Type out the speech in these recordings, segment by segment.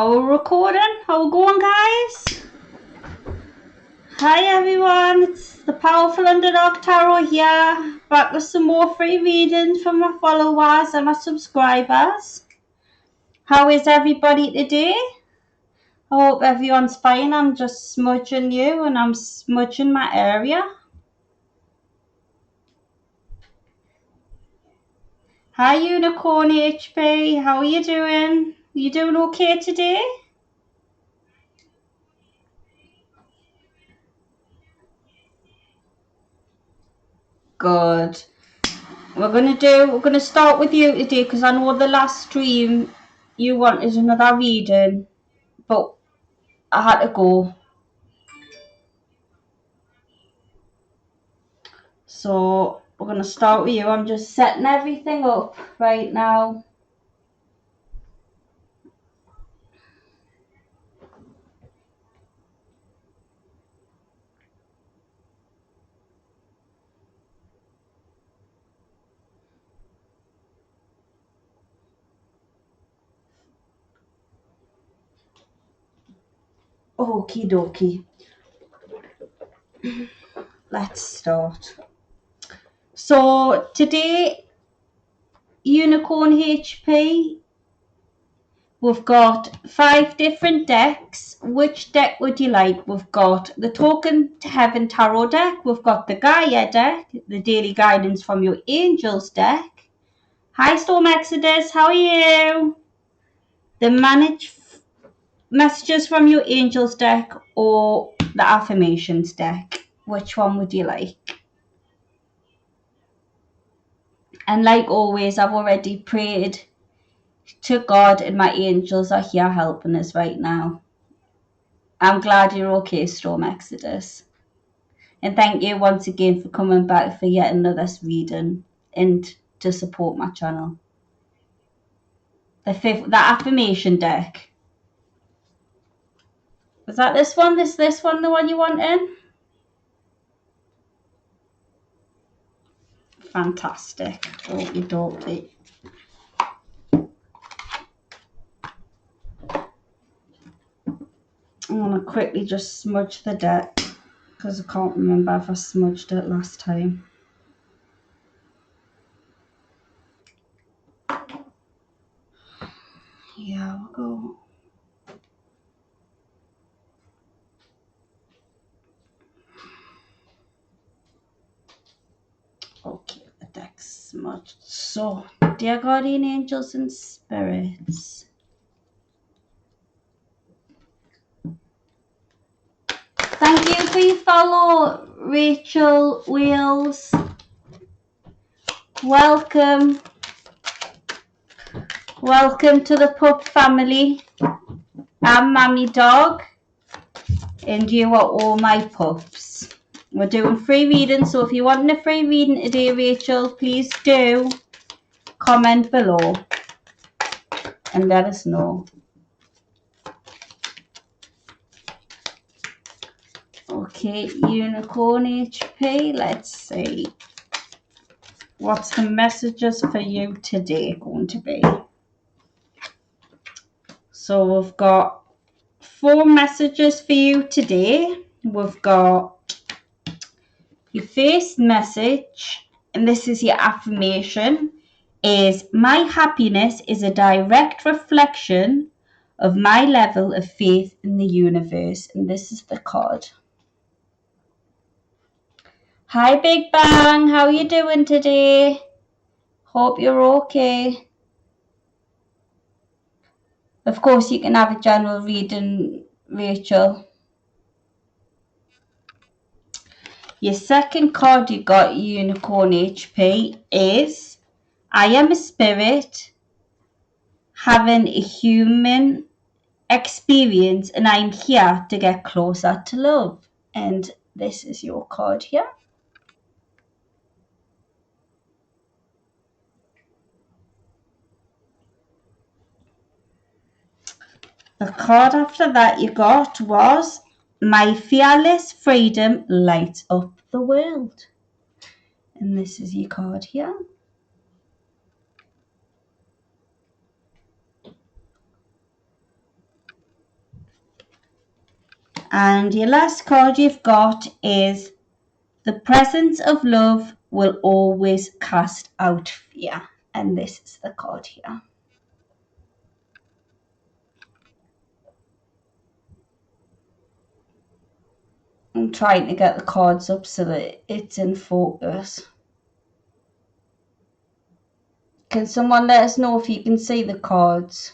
Are we recording? How we going, guys? Hi everyone, it's the Powerful Underdog Tarot here, back with some more free readings from my followers and my subscribers. How is everybody today? I hope everyone's fine. I'm just smudging you and I'm smudging my area. Hi Unicorn HP, how are you doing? You doing okay today? Good. We're gonna start with you today because I know the last stream you wanted another reading, but I had to go. So we're gonna start with you. I'm just setting everything up right now. Okie dokie. Let's start. So today, Unicorn HP, we've got 5 different decks. Which deck would you like? We've got the Token to Heaven Tarot deck. We've got the Gaia deck, the Daily Guidance from Your Angels deck. Hi Storm Exodus, how are you? The Manage Messages from Your Angels deck or the Affirmations deck. Which one would you like? And like always, I've already prayed to God and my angels are here helping us right now. I'm glad you're okay, Storm Exodus. And thank you once again for coming back for yet another reading and to support my channel. The affirmation deck. Was that this one? This one the one you wanted? Fantastic. Okie dokie. I'm going to quickly just smudge the deck because I can't remember if I smudged it last time. Yeah, we'll go. Okay, the deck's smudged. So, dear guardian angels and spirits, thank you for your follow, Rachel Wheels. Welcome. Welcome to the pup family. I'm Mammy Dog, and you are all my pups. We're doing free reading, so if you want a free reading today, Rachel, please do comment below and let us know. Okay, Unicorn HP, let's see. What's the messages for you today going to be? So we've got 4 messages for you today. We've got your first message, and this is your affirmation, is my happiness is a direct reflection of my level of faith in the universe. And this is the card. Hi Big Bang, how are you doing today? Hope you're okay. Of course you can have a general reading, Rachel. Your second card you got, Unicorn HP, is I am a spirit having a human experience and I'm here to get closer to love. And this is your card here. The card after that you got was my fearless freedom lights up the world. And this is your card here. And your last card you've got is the presence of love will always cast out fear. And this is the card here. I'm trying to get the cards up so that it's in focus. Can someone let us know if you can see the cards?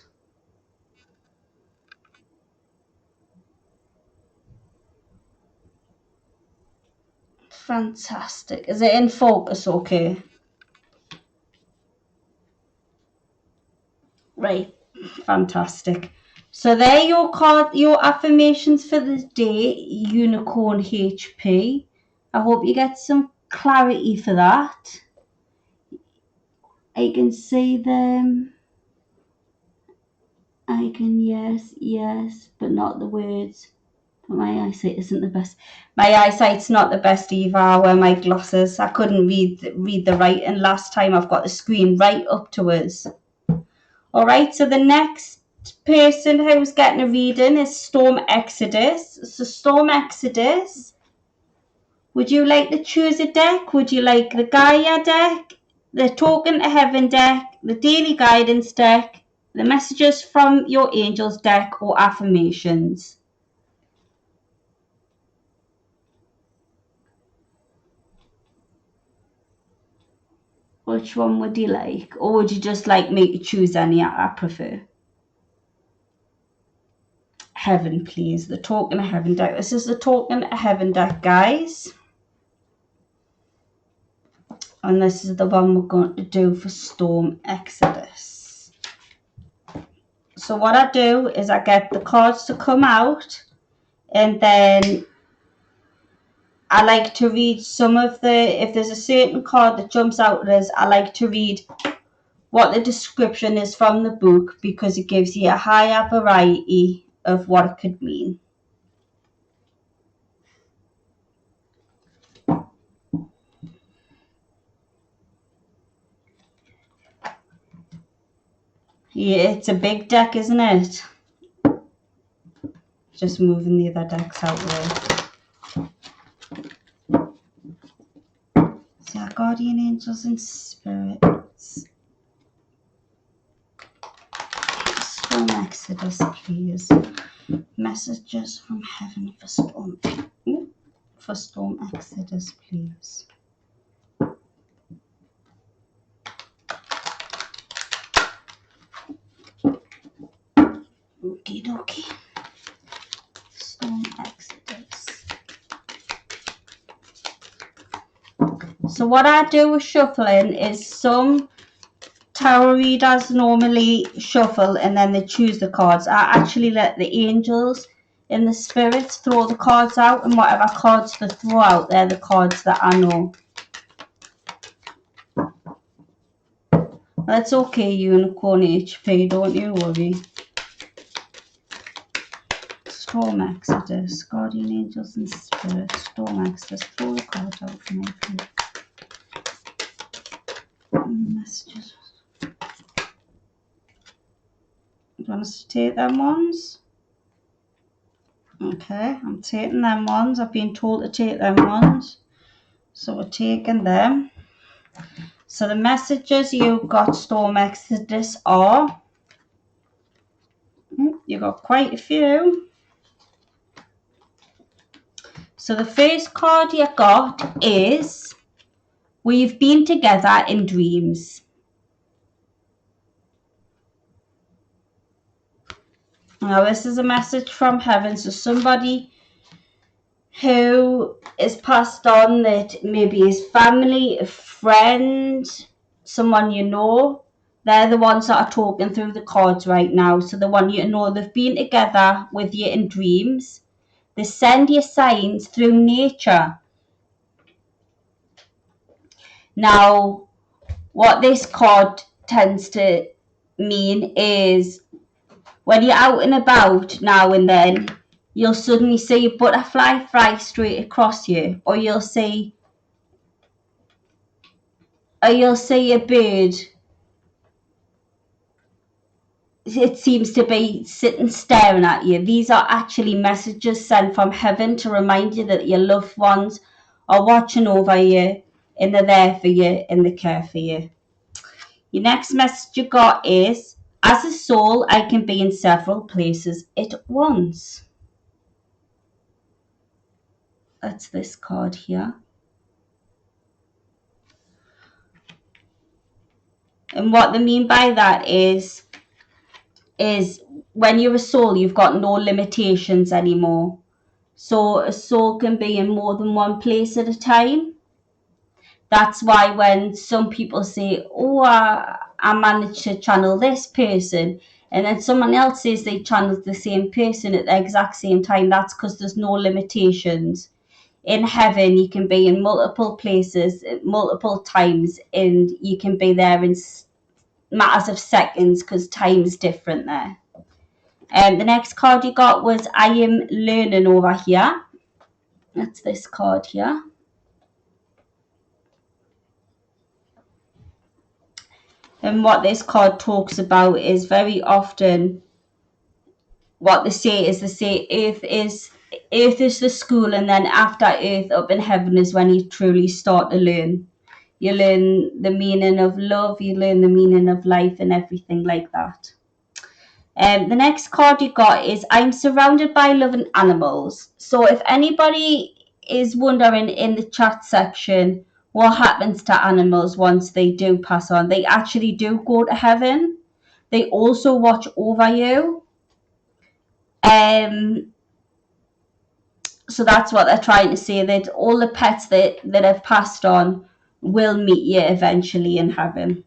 Fantastic. Is it in focus okay? Right. Fantastic. So there your card, your affirmations for the day, Unicorn HP. I hope you get some clarity for that. I can see them. I can, yes, but not the words. But my eyesight isn't the best. My eyesight's not the best either. I wear my glasses. I couldn't read the writing last time. I've got the screen right up to us. All right, so the next person who's getting a reading is Storm Exodus. So Storm Exodus, would you like to choose a deck? Would you like the Gaia deck, the Token to Heaven deck, the Daily Guidance deck, the Messages from Your Angels deck, or Affirmations? Which one would you like? Or would you just like me to choose any? I prefer Heaven, please. The Token to Heaven deck. This is the Token to Heaven deck, guys. And this is the one we're going to do for Storm Exodus. So what I do is I get the cards to come out, and then I like to read some of if there's a certain card that jumps out at us, I like to read what the description is from the book, because it gives you a higher variety of what it could mean. Yeah, it's a big deck, isn't it? Just moving the other decks out there. So our guardian angels and spirits. Storm Exodus, please. Messages from heaven for Storm. For Storm Exodus, please. Okie dokie. Storm Exodus. So what I do with shuffling is some tarot readers normally shuffle and then they choose the cards. I actually let the angels and the spirits throw the cards out, and whatever cards they throw out, they're the cards that I know. That's okay, Unicorn HP, don't you worry. Storm Exodus, Guardian Angels and Spirits, Storm Exodus, throw the card out for me, please. Messages. Do you want us to take them ones? Okay, I'm taking them ones. I've been told to take them ones. So we're taking them. So the messages you got, Storm Exodus, are... You got quite a few. So the first card you got is... We've been together in dreams. Now this is a message from heaven. So somebody who is passed on, that maybe is family, a friend, someone you know, they're the ones that are talking through the cards right now. So the one you know, they've been together with you in dreams. They send you signs through nature. Now, what this card tends to mean is when you're out and about now and then, you'll suddenly see a butterfly fly straight across you, or you'll see a bird it seems to be sitting staring at you. These are actually messages sent from heaven to remind you that your loved ones are watching over you and they're there for you and they care for you. Your next message you got is, as a soul, I can be in several places at once. That's this card here. And what they mean by that is when you're a soul, you've got no limitations anymore. So a soul can be in more than one place at a time. That's why when some people say, oh, I managed to channel this person, and then someone else says they channeled the same person at the exact same time, that's because there's no limitations. In heaven, you can be in multiple places at multiple times, and you can be there in matters of seconds because time's different there. The next card you got was, I am learning over here. That's this card here. And what this card talks about is very often what they say Earth is the school, and then after Earth, up in heaven is when you truly start to learn. You learn the meaning of love, you learn the meaning of life and everything like that. The next card you got is, I'm surrounded by loving animals. So if anybody is wondering in the chat section what happens to animals once they do pass on, they actually do go to heaven. They also watch over you. So that's what they're trying to say, that all the pets that have passed on will meet you eventually in heaven.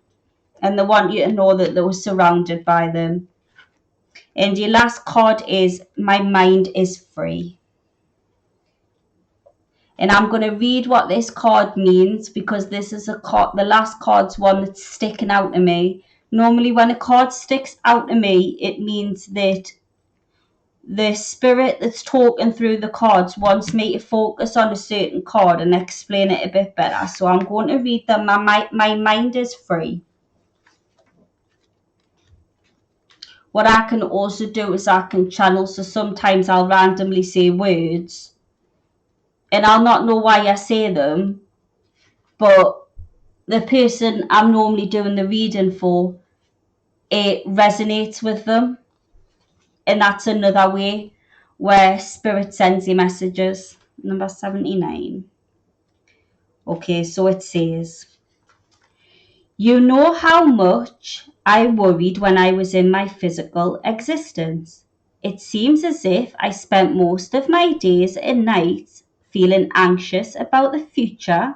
And they want you to know that they were surrounded by them. And your last card is, my mind is free. And I'm going to read what this card means, because this is a card, the last card's one that's sticking out to me. Normally when a card sticks out to me, it means that the spirit that's talking through the cards wants me to focus on a certain card and explain it a bit better. So I'm going to read them. My mind is free. What I can also do is I can channel, so sometimes I'll randomly say words and I'll not know why I say them, but the person I'm normally doing the reading for, it resonates with them. And that's another way where spirit sends you messages. Number 79. Okay, so it says, you know how much I worried when I was in my physical existence. It seems as if I spent most of my days and nights feeling anxious about the future,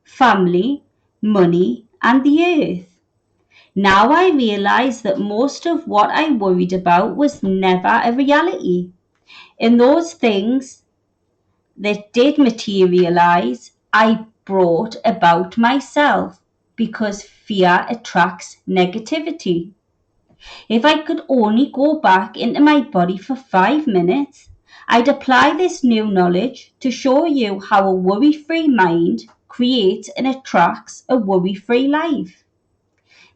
family, money, and the earth. Now I realize that most of what I worried about was never a reality. And those things that did materialize, I brought about myself, because fear attracts negativity. If I could only go back into my body for 5 minutes, I'd apply this new knowledge to show you how a worry-free mind creates and attracts a worry-free life.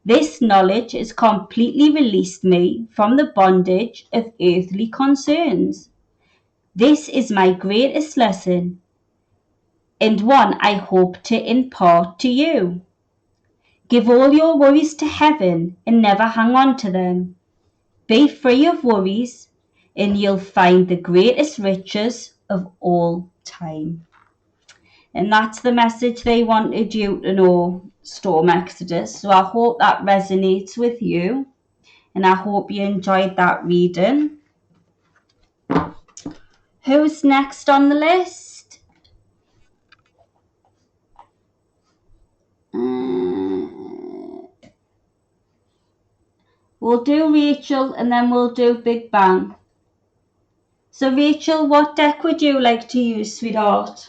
This knowledge has completely released me from the bondage of earthly concerns. This is my greatest lesson, and one I hope to impart to you. Give all your worries to heaven and never hang on to them. Be free of worries, and you'll find the greatest riches of all time. And that's the message they wanted you to know, Storm Exodus. So I hope that resonates with you, and I hope you enjoyed that reading. Who's next on the list? We'll do Rachel and then we'll do Big Bang. So Rachel, what deck would you like to use, sweetheart?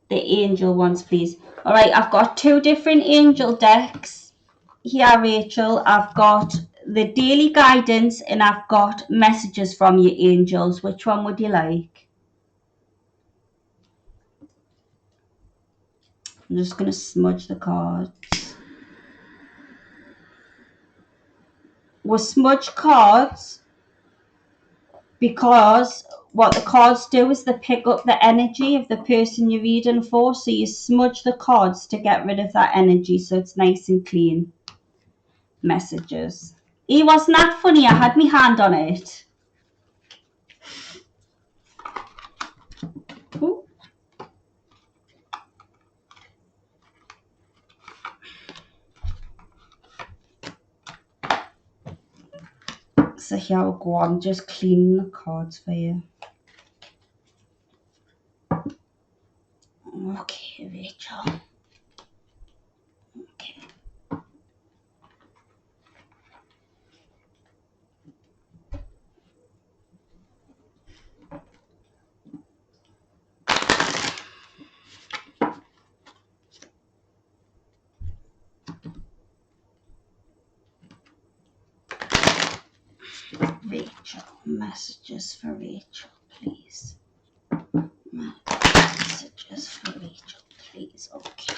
The angel ones, please. Alright, I've got two different angel decks here, Rachel. I've got the daily guidance, and I've got messages from your angels. Which one would you like? I'm just going to smudge the cards. We'll smudge cards because what the cards do is they pick up the energy of the person you're reading for. So you smudge the cards to get rid of that energy so it's nice and clean. Messages. Wasn't that funny? I had my hand on it. Ooh. So here we go. I'm just cleaning the cards for you. Okay, Rachel. Okay. Rachel. Messages for Rachel, please. Messages for Rachel, please. Okay.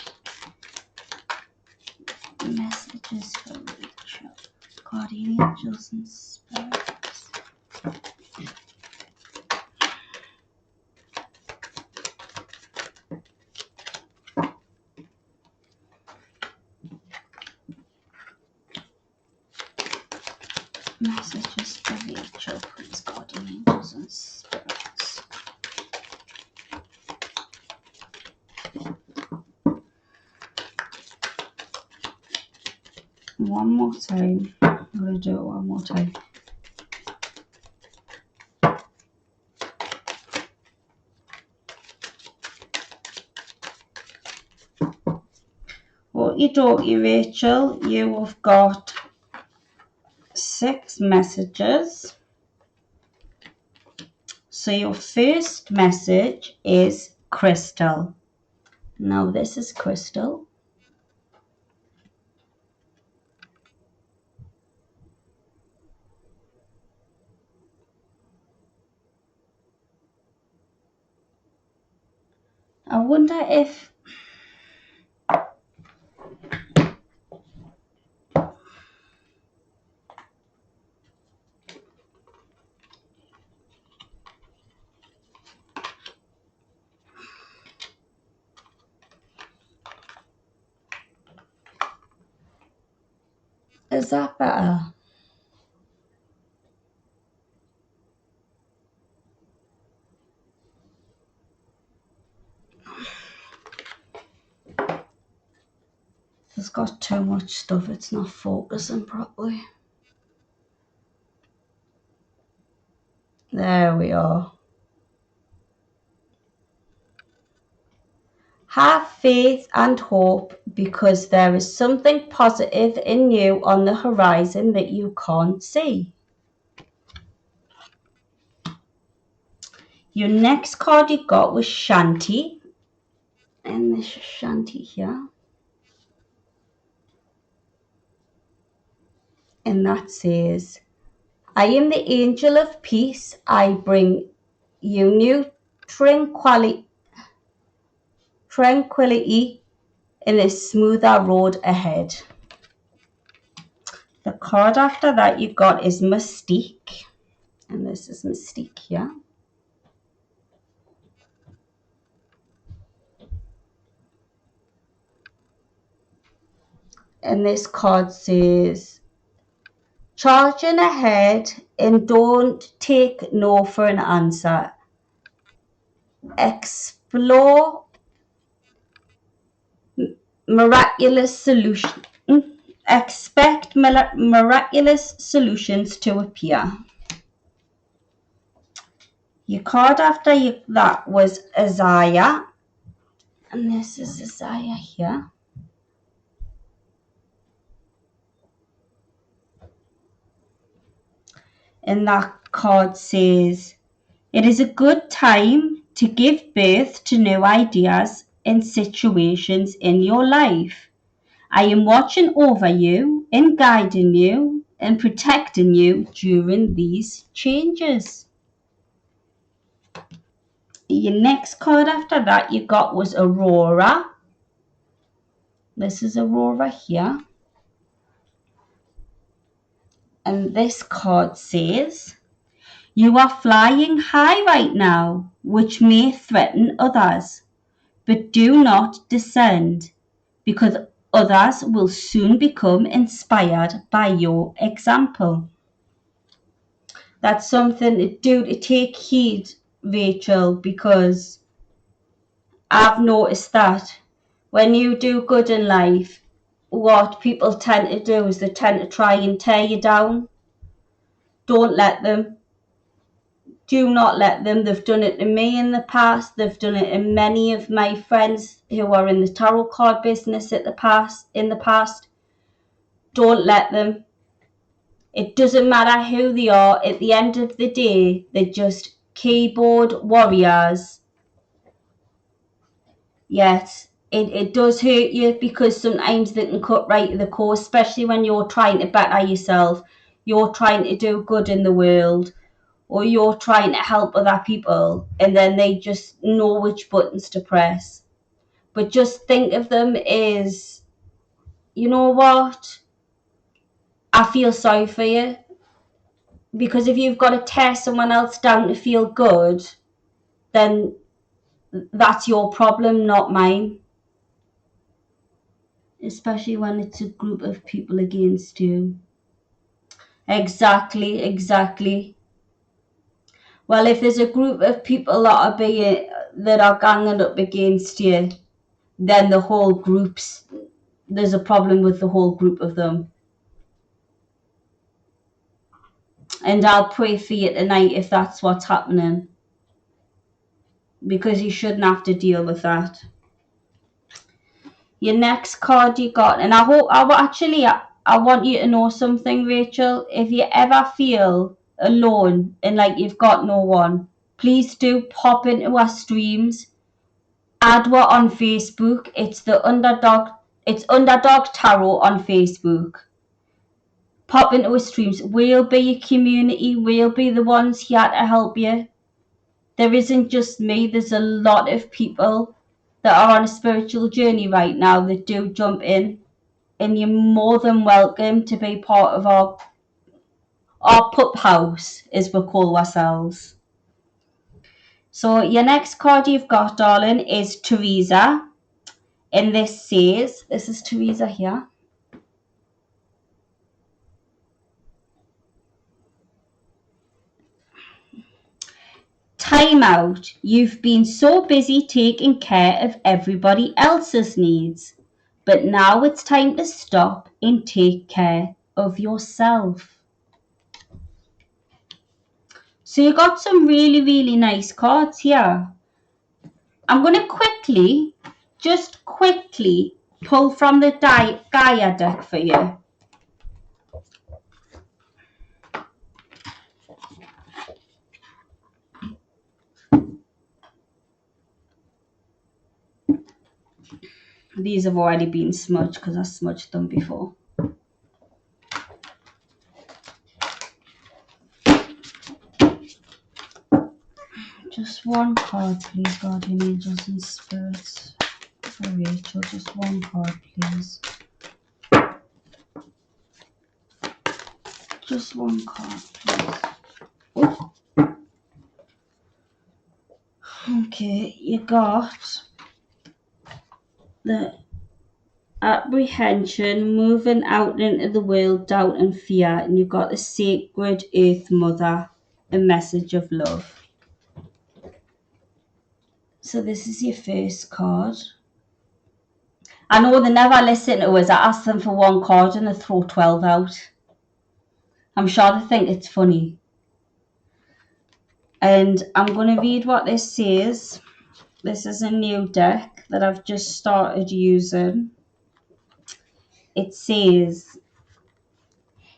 Messages for Rachel. Guardian angels and spirits. Messages for Rachel, please. Guardian angels and spirits. One more time. I'm going to do it one more time. Okie dokie, Rachel. You have got 6 messages. So your first message is Crystal. Now this is Crystal. I wonder if is that better? It's got too much stuff. It's not focusing properly. There we are. Have faith and hope because there is something positive in you on the horizon that you can't see. Your next card you got was Shanti. And this is Shanti here. And that says, I am the angel of peace. I bring you new tranquility in a smoother road ahead. The card after that you got is Mystique. And this is Mystique here. And this card says, charging ahead and don't take no for an answer. Explore miraculous solution. Expect miraculous solutions to appear. Your card after that was Isaiah. And this is Isaiah here. And that card says, it is a good time to give birth to new ideas and situations in your life. I am watching over you and guiding you and protecting you during these changes. Your next card after that you got was Aurora. This is Aurora here. And this card says, you are flying high right now, which may threaten others, but do not descend, because others will soon become inspired by your example. That's something to do, to take heed, Rachel, because I've noticed that when you do good in life, what people tend to do is they tend to try and tear you down. Don't let them. Do not let them. They've done it to me in the past. They've done it to many of my friends who are in the tarot card business in the past. Don't let them. It doesn't matter who they are. At the end of the day, they're just keyboard warriors. Yes, it does hurt you because sometimes they can cut right to the core, especially when you're trying to better yourself. You're trying to do good in the world, or you're trying to help other people, and then they just know which buttons to press. But just think of them as, you know what? I feel sorry for you, because if you've got to tear someone else down to feel good, then that's your problem, not mine. Especially when it's a group of people against you. Exactly. Well, if there's a group of people that are ganging up against you, then there's a problem with the whole group of them. And I'll pray for you tonight if that's what's happening, because you shouldn't have to deal with that. Your next card you got, and I want you to know something, Rachel. If you ever feel alone and like you've got no one, please do pop into our streams. Add what on Facebook. It's Underdog Tarot on Facebook. Pop into our streams. We'll be your community. We'll be the ones here to help you. There isn't just me. There's a lot of people that are on a spiritual journey right now that do jump in, and you're more than welcome to be part of our pup house, as we call ourselves. So your next card you've got, darling, is Teresa. And this is Teresa here. Time out. You've been so busy taking care of everybody else's needs. But now it's time to stop and take care of yourself. So you got some really, really nice cards here. I'm going to just quickly pull from the Gaia deck for you. These have already been smudged because I smudged them before. Just one card, please, guardian angels and spirits. For Rachel, just one card, please. Just one card, please. Ooh. Okay, you got the apprehension, moving out into the world, doubt and fear, and you got the sacred earth mother, a message of love. So this is your first card. I know they never listen to us. I ask them for one card and they throw 12 out. I'm sure they think it's funny. And I'm going to read what this says. This is a new deck that I've just started using. It says,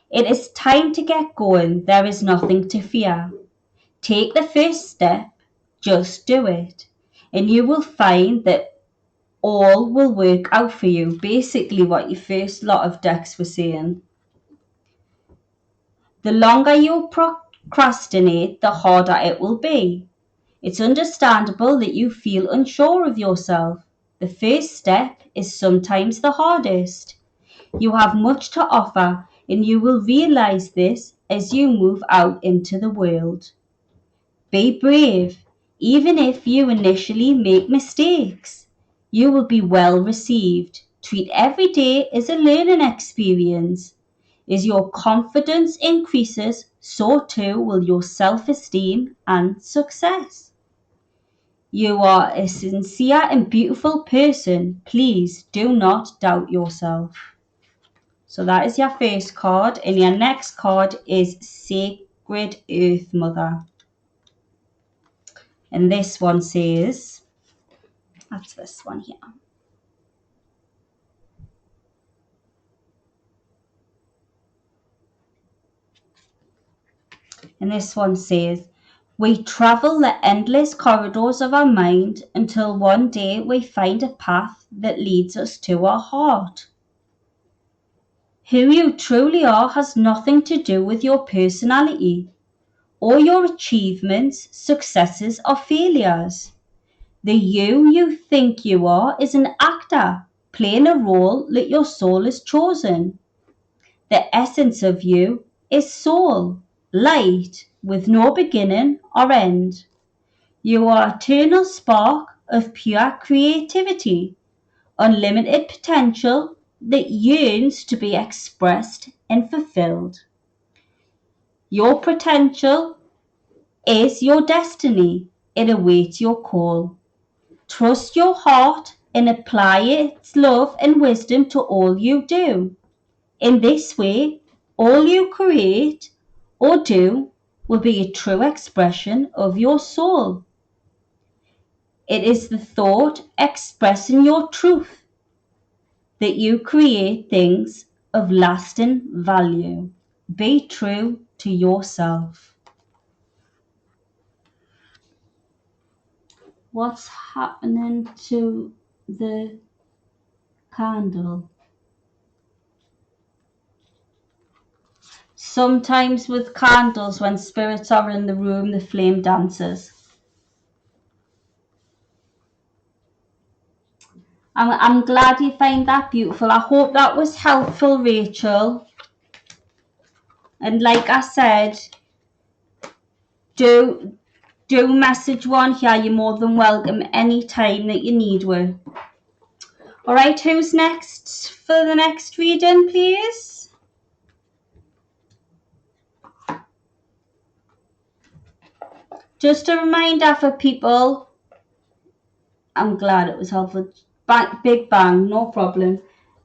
it is time to get going. There is nothing to fear. Take the first step. Just do it. And you will find that all will work out for you. Basically what your first lot of decks were saying. The longer you procrastinate, the harder it will be. It's understandable that you feel unsure of yourself. The first step is sometimes the hardest. You have much to offer, and you will realize this as you move out into the world. Be brave, even if you initially make mistakes. You will be well received. Treat every day as a learning experience. As your confidence increases, so too will your self-esteem and success. You are a sincere and beautiful person. Please do not doubt yourself. So that is your first card, and your next card is Sacred Earth Mother. And this one says, that's this one here. And this one says, we travel the endless corridors of our mind until one day we find a path that leads us to our heart. Who you truly are has nothing to do with your personality or your achievements, successes, or failures. The you think you are is an actor playing a role that your soul has chosen. The essence of you is soul, light, with no beginning or end. You are eternal spark of pure creativity, unlimited potential that yearns to be expressed and fulfilled. Your potential is your destiny. It awaits your call. Trust your heart and apply its love and wisdom to all you do. In this way, all you create or do will be a true expression of your soul. It is the thought expressing your truth that you create things of lasting value. Be true to yourself. What's happening to the candle? Sometimes with candles, when spirits are in the room, the flame dances. I'm glad you find that beautiful. I hope that was helpful, Rachel. And like I said, do message one here. You're more than welcome any time that you need one. All right, who's next for the next reading, please? Just a reminder for people. I'm glad it was helpful. Big Bang, no problem.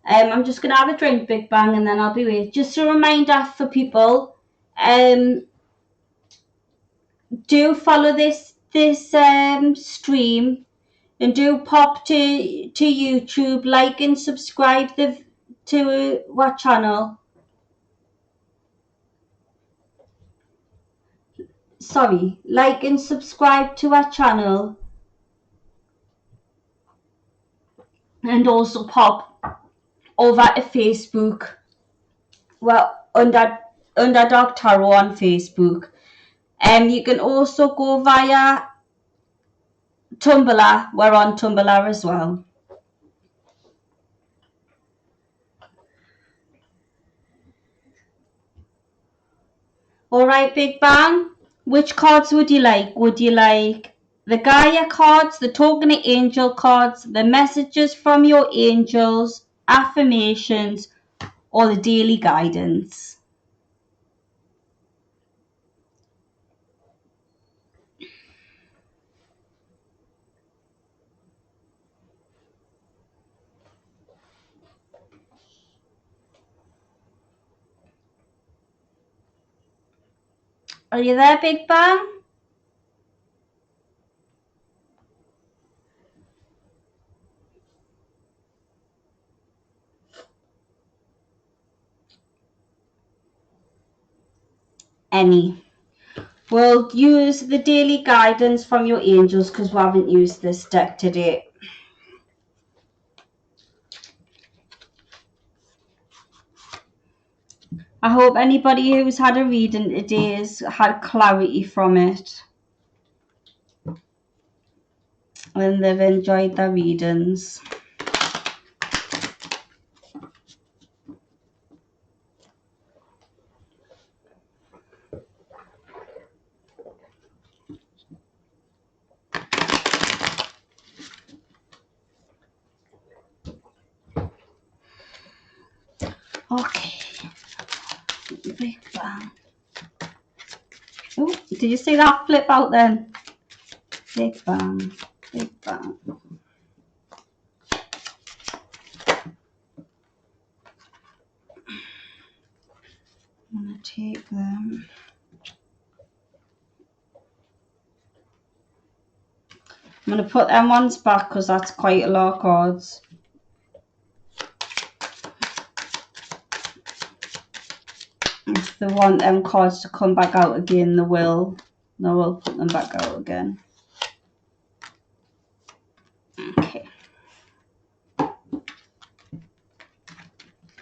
I'm just gonna have a drink, Big Bang, and then I'll be with. Just a reminder for people. Do follow this stream, and do pop to YouTube, like and subscribe to our channel. Sorry, like and subscribe to our channel, and also pop over to Facebook. Well, under Dark Tarot on Facebook. You can also go via Tumblr. We're on Tumblr as well. All right, Big Bang. Which cards would you like? Would you like the Gaia cards, the Token of Angel cards, the messages from your angels, affirmations, or the daily guidance? Are you there, Big Bang? Any. We'll use the daily guidance from your angels because we haven't used this deck today. I hope anybody who's had a reading today has had clarity from it and they've enjoyed their readings. Okay. Big Bang. Oh, did you see that flip out then? Big Bang. Big Bang. I'm going to take them. I'm going to put them ones back because that's quite a lot of cards. If they want them cards to come back out again, they will. They will put them back out again. Okay.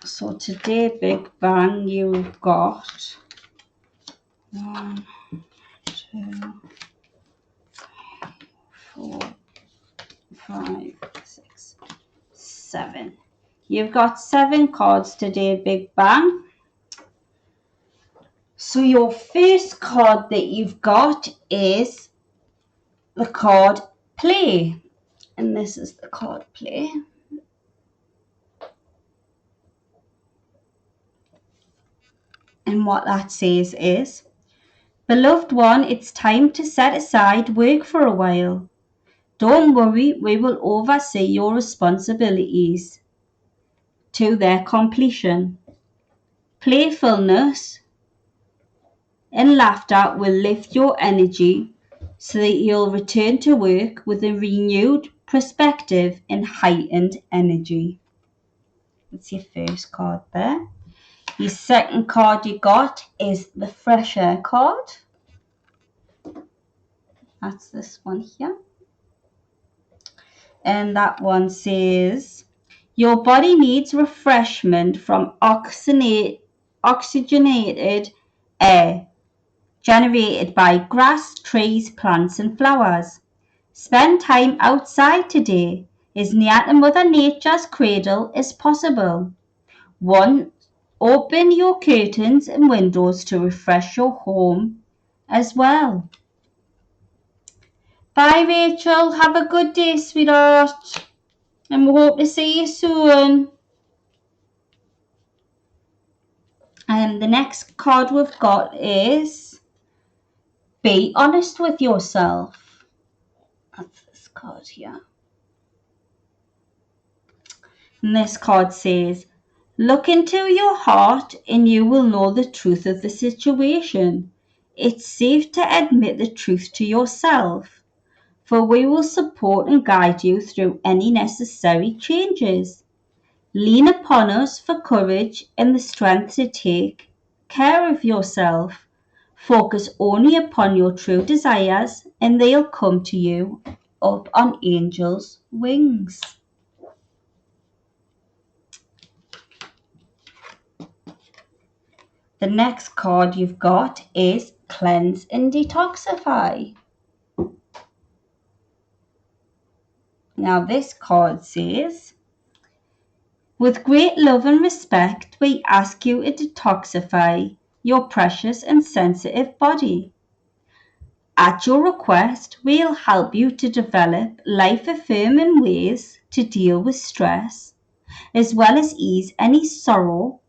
So today, Big Bang, you've got 1, 2, 4, 5, 6, 7. You've got 7 cards today, Big Bang. So your first card that you've got is the card Play. And this is the card Play. And what that says is, beloved one, it's time to set aside work for a while. Don't worry, we will oversee your responsibilities to their completion. Playfulness and laughter will lift your energy so that you'll return to work with a renewed perspective and heightened energy. That's your first card there. Your second card you got is the Fresh Air card. That's this one here. And that one says, your body needs refreshment from oxygenated air generated by grass, trees, plants and flowers. Spend time outside today, as near to Mother Nature's cradle as possible. 1. Open your curtains and windows to refresh your home as well. Bye Rachel, have a good day sweetheart, and we hope to see you soon. And the next card we've got is Be Honest with Yourself. That's this card here. And this card says, look into your heart and you will know the truth of the situation. It's safe to admit the truth to yourself, for we will support and guide you through any necessary changes. Lean upon us for courage and the strength to take care of yourself. Focus only upon your true desires and they'll come to you up on angels' wings. The next card you've got is Cleanse and Detoxify. Now this card says, with great love and respect, we ask you to detoxify your precious and sensitive body. At your request, we'll help you to develop life-affirming ways to deal with stress, as well as ease any sorrow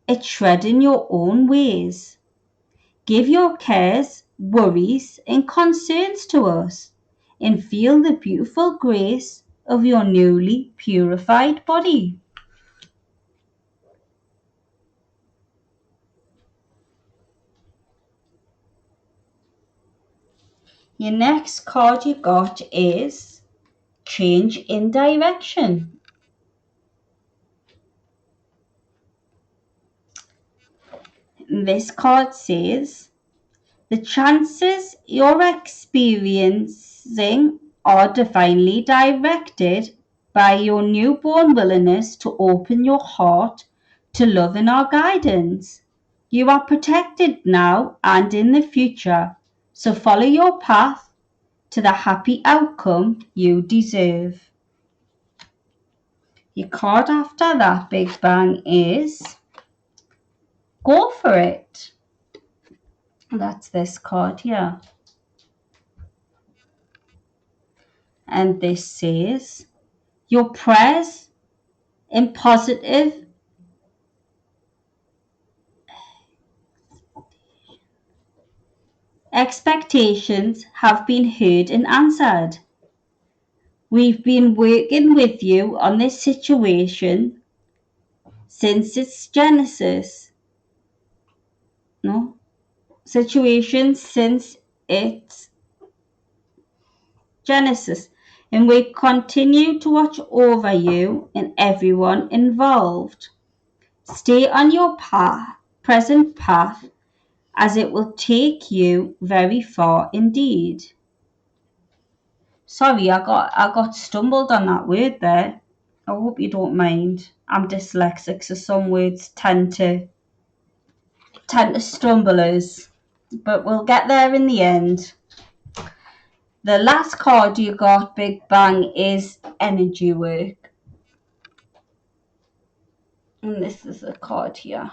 at shredding your own ways. Give your cares, worries, and concerns to us, and feel the beautiful grace of your newly purified body. Your next card you got is Change in Direction. This card says, the chances you're experiencing are divinely directed by your newborn willingness to open your heart to love and our guidance. You are protected now and in the future, so follow your path to the happy outcome you deserve. Your card after that, Big Bang, is Go for It. That's this card here. And this says, your prayers and positive expectations have been heard and answered. We've been working with you on this situation since its genesis. No? Situation since its genesis. And we continue to watch over you and everyone involved. Stay on your present path, as it will take you very far indeed. Sorry, I got stumbled on that word there. I hope you don't mind. I'm dyslexic, so some words tend to stumble us. But we'll get there in the end. The last card you got, Big Bang, is energy work. And this is a card here.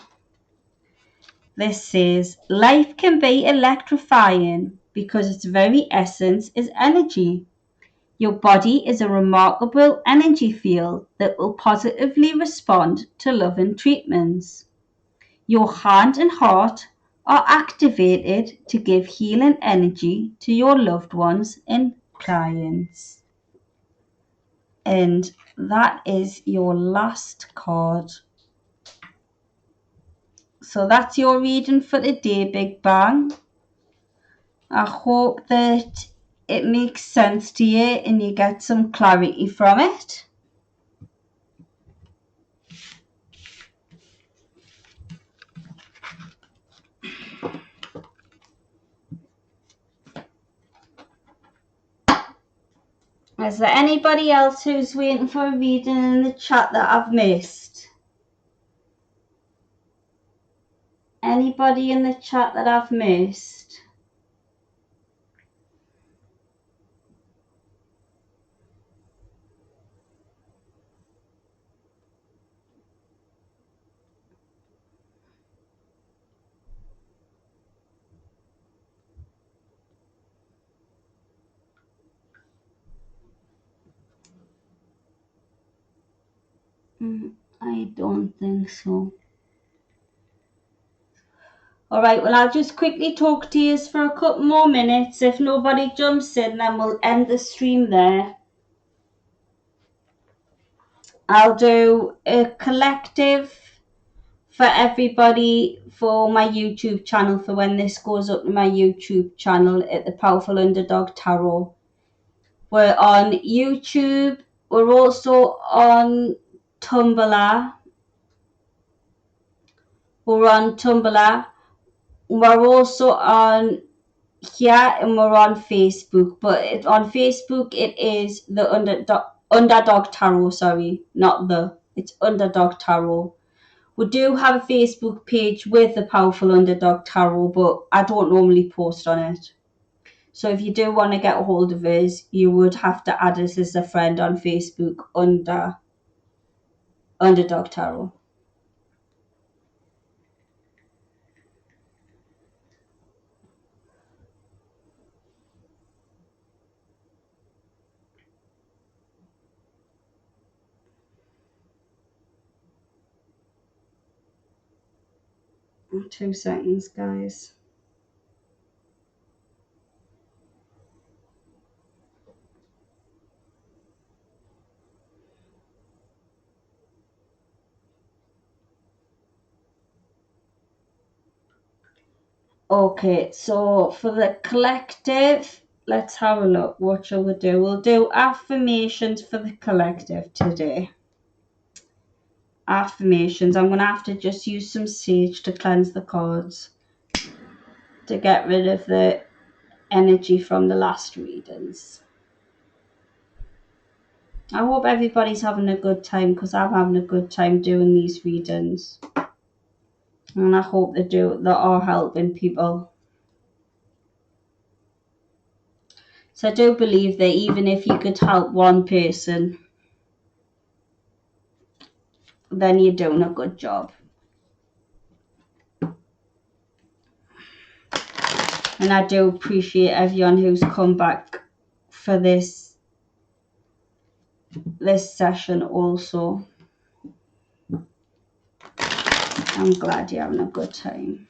This says, life can be electrifying because its very essence is energy. Your body is a remarkable energy field that will positively respond to loving treatments. Your hand and heart are activated to give healing energy to your loved ones and clients. And that is your last card. So that's your reading for today, Big Bang. I hope that it makes sense to you and you get some clarity from it. Is there anybody else who's waiting for a reading in the chat that I've missed? Anybody in the chat that I've missed? I don't think so. Alright, well, I'll just quickly talk to you for a couple more minutes. If nobody jumps in, then we'll end the stream there. I'll do a collective for everybody for my YouTube channel for when this goes up to my YouTube channel at the Powerful Underdog Tarot. We're on YouTube. We're also on Tumblr. We're on Tumblr. We're also on here and we're on Facebook. But on Facebook it is the Underdog Tarot. Sorry, not the. It's Underdog Tarot. We do have a Facebook page with the Powerful Underdog Tarot, but I don't normally post on it. So if you do want to get a hold of us, you would have to add us as a friend on Facebook under Underdog Tarot. Two seconds, guys. Okay, so for the collective, let's have a look. What shall we do? We'll do affirmations for the collective today. Affirmations. I'm going to have to just use some sage to cleanse the cards to get rid of the energy from the last readings. I hope everybody's having a good time because I'm having a good time doing these readings. And I hope they are helping people. So I do believe that even if you could help one person, then you're doing a good job. And I do appreciate everyone who's come back for this session also. I'm glad you're having a good time.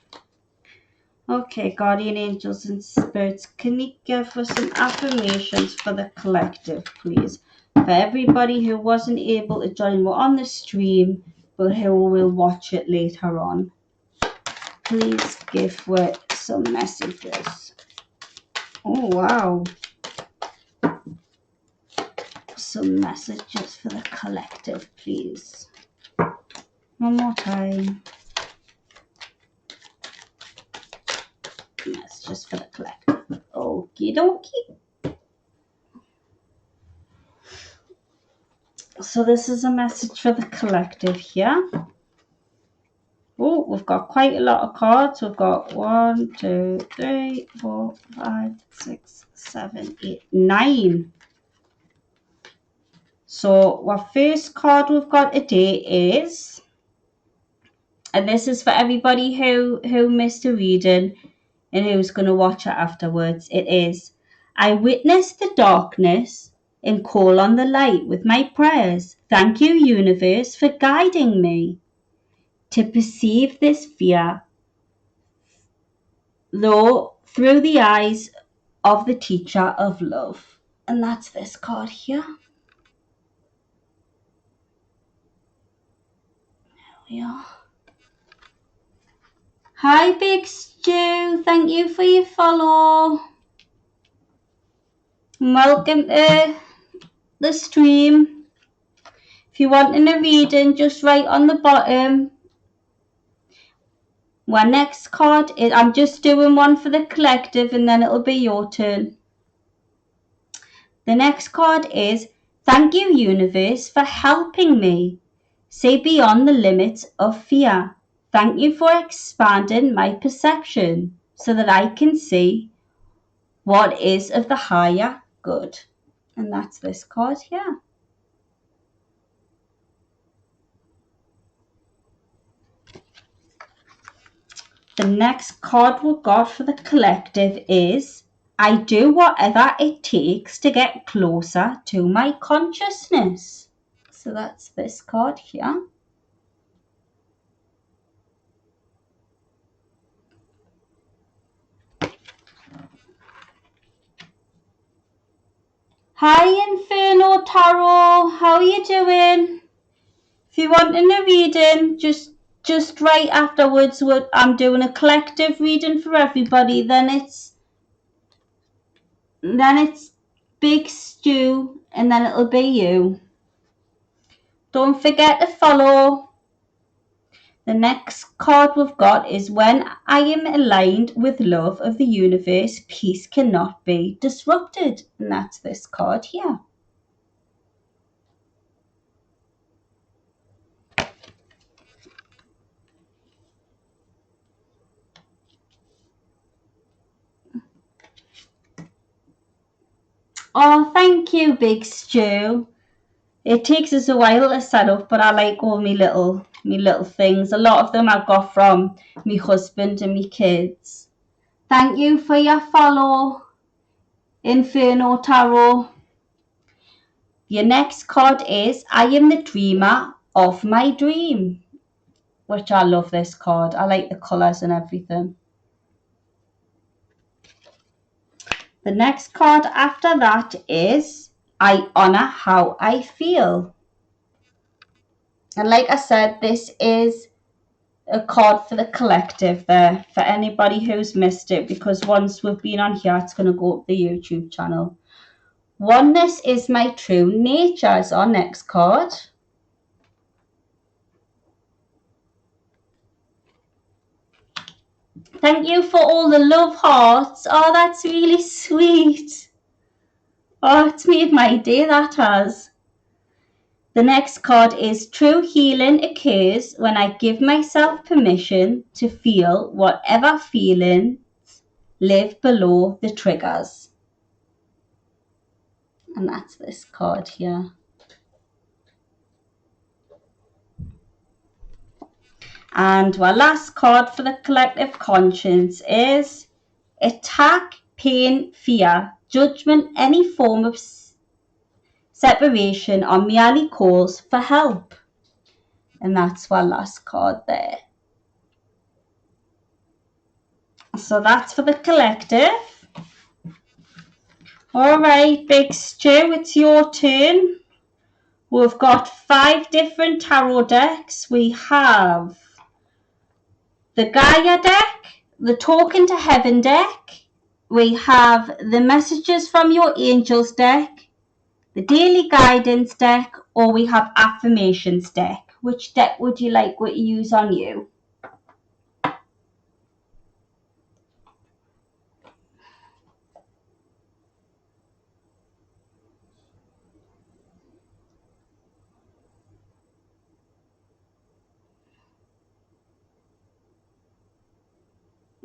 Okay, guardian angels and spirits, can you give us some affirmations for the collective, please? For everybody who wasn't able to join on the stream, but who will watch it later on, please give some messages. Oh, wow. Some messages for the collective, please. One more time. Messages for the collective. Okie dokie. So this is a message for the collective here. Oh, we've got quite a lot of cards. We've got 1, 2, 3, 4, 5, 6, 7, 8, 9. So our first card we've got today is, and this is for everybody who missed a reading and who's going to watch it afterwards. It is, I witness the darkness and call on the light with my prayers. Thank you, universe, for guiding me to perceive this fear, though through the eyes of the teacher of love. And that's this card here. There we are. Hi, Big Stu. Thank you for your follow. Welcome to the stream. If you want a reading, just write on the bottom. My next card is, I'm just doing one for the collective and then it'll be your turn. The next card is, thank you, universe, for helping me see beyond the limits of fear. Thank you for expanding my perception so that I can see what is of the higher good. And that's this card here. The next card we've got for the collective is, I do whatever it takes to get closer to my consciousness. So that's this card here. Hi Inferno Tarot, how are you doing? If you want a reading, just write afterwards what I'm doing, a collective reading for everybody. Then it's Big Stu, and then it'll be you. Don't forget to follow. The next card we've got is, when I am aligned with love of the universe, peace cannot be disrupted. And that's this card here. Oh, thank you, Big Stu. It takes us a while to set up, but I like all me little things. A lot of them I got from me husband and me kids. Thank you for your follow, Inferno Tarot. Your next card is, I am the dreamer of my dream, which I love this card. I like the colours and everything. The next card after that is, I honour how I feel. And like I said, this is a card for the collective there, for anybody who's missed it, because once we've been on here, it's going to go up the YouTube channel. Oneness is my true nature is our next card. Thank you for all the love hearts. Oh, that's really sweet. Oh, it's made my day, that has. The next card is true healing occurs when I give myself permission to feel whatever feelings live below the triggers. And that's this card here. And our last card for the collective conscience is attack, pain, fear, judgment, any form of separation or merely calls for help. And that's our last card there. So that's for the collective. All right, Big Stu, it's your turn. We've got 5 different tarot decks. We have the Gaia deck, the Talking to Heaven deck, we have the Messages from Your Angels deck, the Daily Guidance deck, or we have Affirmations deck. Which deck would you like to use on you?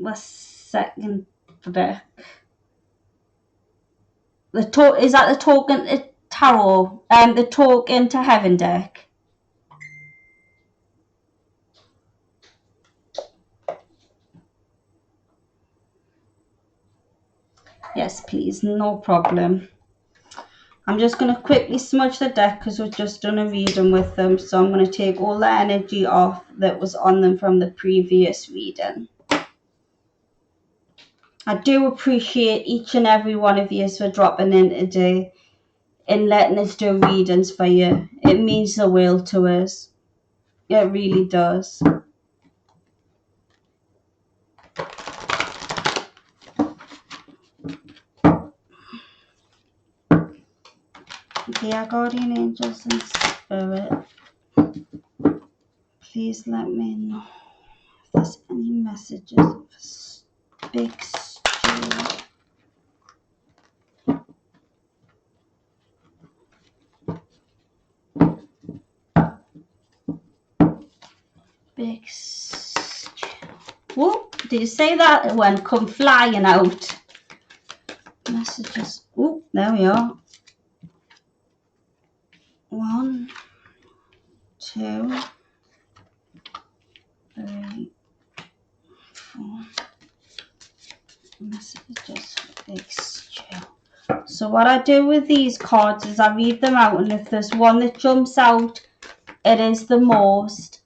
The second deck. Is that the Talking Tarot? The Talking to Heaven deck. Yes, please, no problem. I'm just going to quickly smudge the deck because we've just done a reading with them. So I'm going to take all the energy off that was on them from the previous reading. I do appreciate each and every one of you for dropping in today and letting us do readings for you. It means the world to us. It really does. Dear guardian angels and spirit, please let me know if there's any messages for Big Stu. Big Stu. Whoop, did you say that? It went come flying out. Messages. Oh, there we are. 1, 2, 3, 4. Messages for Big Stu. So what I do with these cards is I read them out, and if there's one that jumps out, it is the most.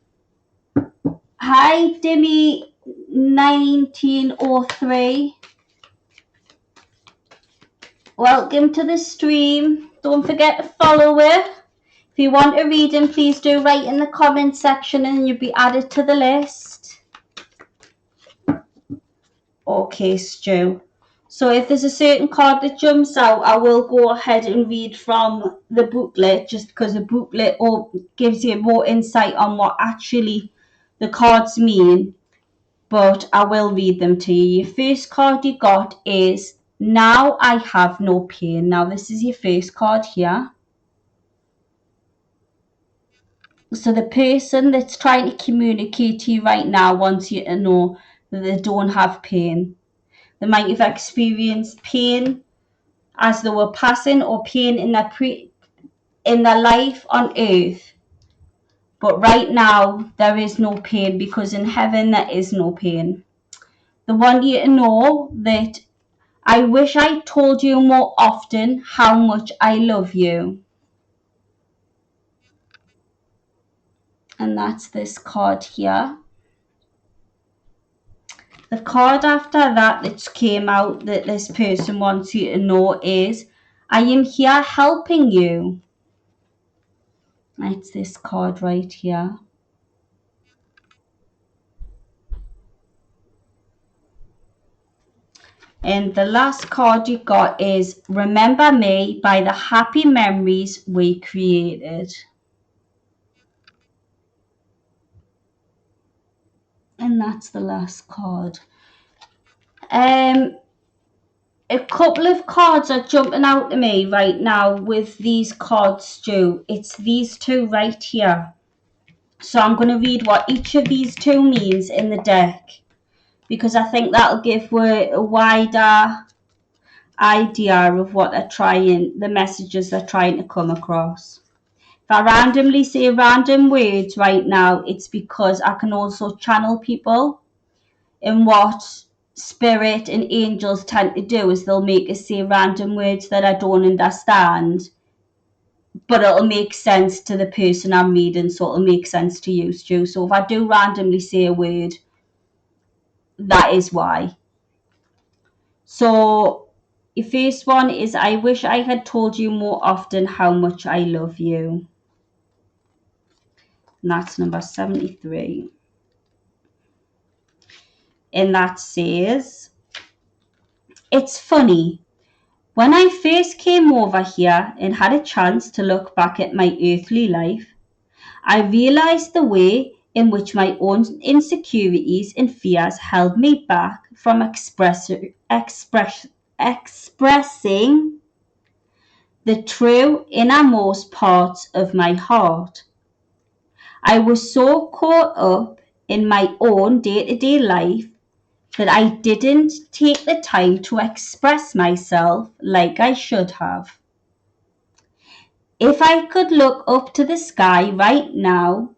Hi, Dimmy 1903. Welcome to the stream. Don't forget to follow it. If you want a reading, please do write in the comment section and you'll be added to the list. Okay, Stu. So if there's a certain card that jumps out, I will go ahead and read from the booklet, just because the booklet gives you more insight on what actually the cards mean. But I will read them to you. Your first card you got is Now I Have No Pain. Now this is your first card here. So the person that's trying to communicate to you right now wants you to know that they don't have pain. They might have experienced pain as they were passing, or pain in their life on earth. But right now there is no pain, because in heaven there is no pain. They want you to know that I wish I told you more often how much I love you. And that's this card here. The card after that came out that this person wants you to know is I am here helping you. That's this card right here. And the last card you got is Remember Me by the Happy Memories We Created. And that's the last card. A couple of cards are jumping out to me right now with these cards, Stu. It's these two right here. So I'm going to read what each of these two means in the deck, because I think that'll give a wider idea of what the messages they're trying to come across. If I randomly say random words right now, it's because I can also channel people. And what spirit and angels tend to do is they'll make us say random words that I don't understand, but it'll make sense to the person I'm reading, so it'll make sense to you, Stu. So if I do randomly say a word, that is why. So the first one is, I wish I had told you more often how much I love you. And that's number 73. And that says, it's funny. When I first came over here and had a chance to look back at my earthly life, I realized the way in which my own insecurities and fears held me back from expressing the true innermost parts of my heart. I was so caught up in my own day-to-day life that I didn't take the time to express myself like I should have. If I could look up to the sky right now,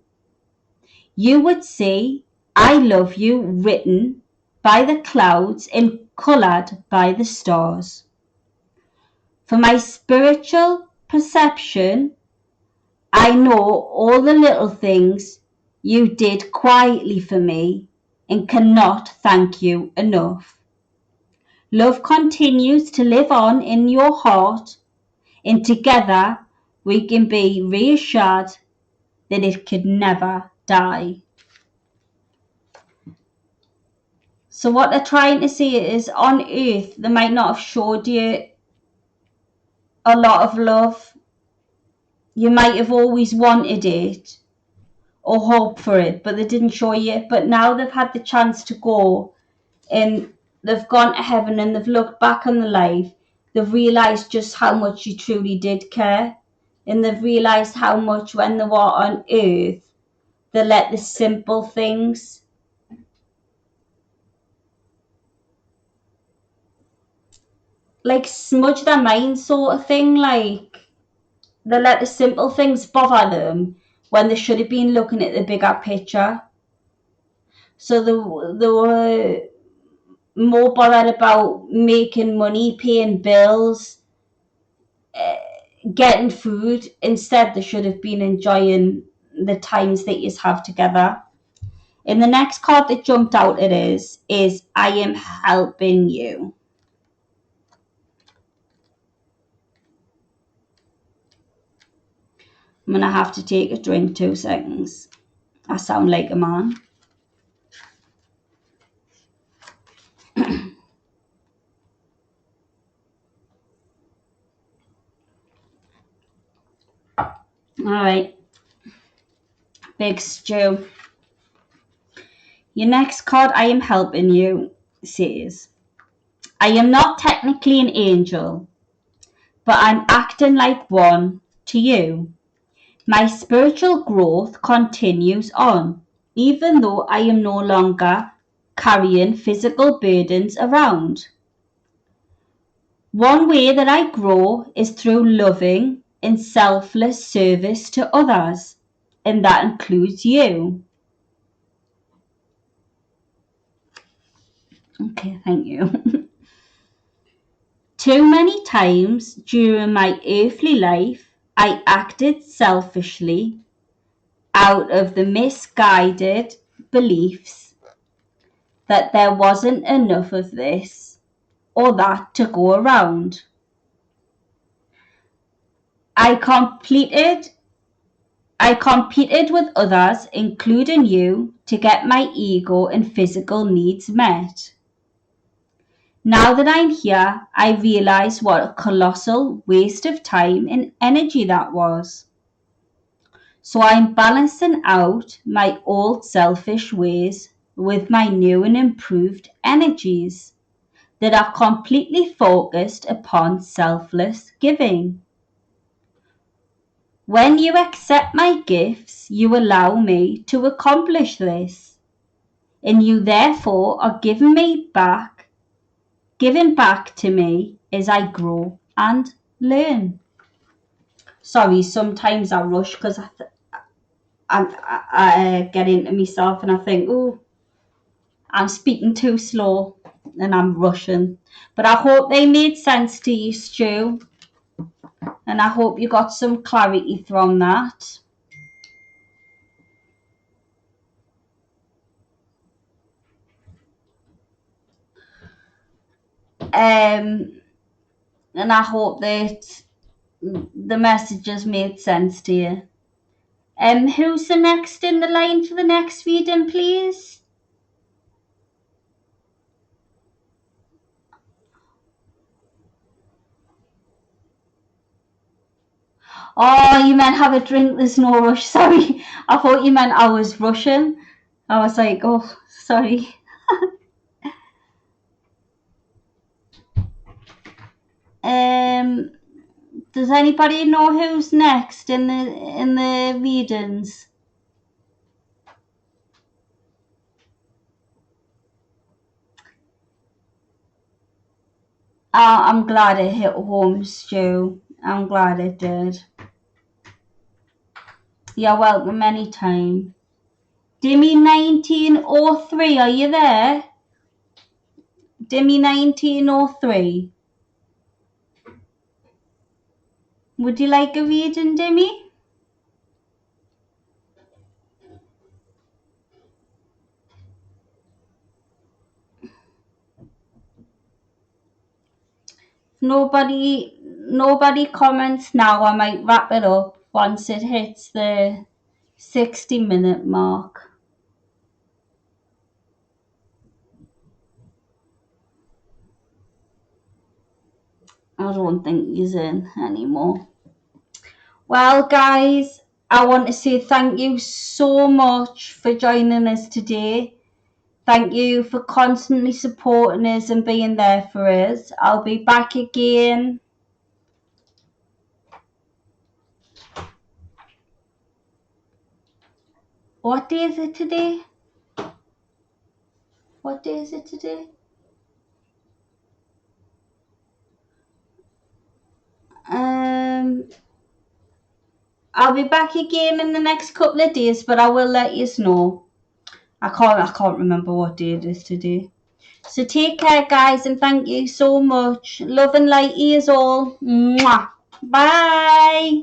you would see I love you written by the clouds and coloured by the stars. For my spiritual perception, I know all the little things you did quietly for me and cannot thank you enough. Love continues to live on in your heart, and together we can be reassured that it could never die. So what they're trying to say is, on earth they might not have showed you a lot of love. You might have always wanted it or hoped for it, but they didn't show you it. But now they've had the chance to go and they've gone to heaven and they've looked back on the life, they've realised just how much you truly did care. And they've realised how much when they were on earth, they let the simple things like smudge their mind, sort of thing. Like they let the simple things bother them when they should have been looking at the bigger picture. So they were more bothered about making money, paying bills, getting food. Instead, they should have been enjoying the times that you have together. And the next card that jumped out at us is I am helping you. I'm going to have to take a drink, 2 seconds. I sound like a man. All right. Big Stew. Your next card, I am helping you, says, I am not technically an angel, but I'm acting like one to you. My spiritual growth continues on, even though I am no longer carrying physical burdens around. One way that I grow is through loving and selfless service to others, and that includes you. Okay, thank you. Too many times during my earthly life, I acted selfishly out of the misguided beliefs that there wasn't enough of this or that to go around. I competed with others, including you, to get my ego and physical needs met. Now that I'm here, I realize what a colossal waste of time and energy that was. So I'm balancing out my old selfish ways with my new and improved energies. that are completely focused upon selfless giving. When you accept my gifts, you allow me to accomplish this, and you therefore are giving back to me as I grow and learn. Sorry, sometimes I rush because I get into myself and I think, oh, I'm speaking too slow and I'm rushing. But I hope they made sense to you, Stu, and I hope you got some clarity from that. And I hope that the messages made sense to you. Who's the next in the line for the next reading, please? Oh, you meant have a drink, there's no rush. Sorry, I thought you meant I was rushing. I was like, oh, sorry. Does anybody know who's next in the readings? I'm glad it hit home, Stu. I'm glad it did. You're welcome anytime. Dimmy 1903, are you there? Dimmy 1903. Would you like a reading, Dimmy? Nobody comments now. I might wrap it up once it hits the 60-minute mark. I don't think he's in anymore. Well, guys, I want to say thank you so much for joining us today. Thank you for constantly supporting us and being there for us. I'll be back again. What day is it today? What day is it today? I'll be back again in the next couple of days, but I will let you know. I can't remember what day it is today. So take care, guys, and thank you so much. Love and light is all. Mwah. Bye.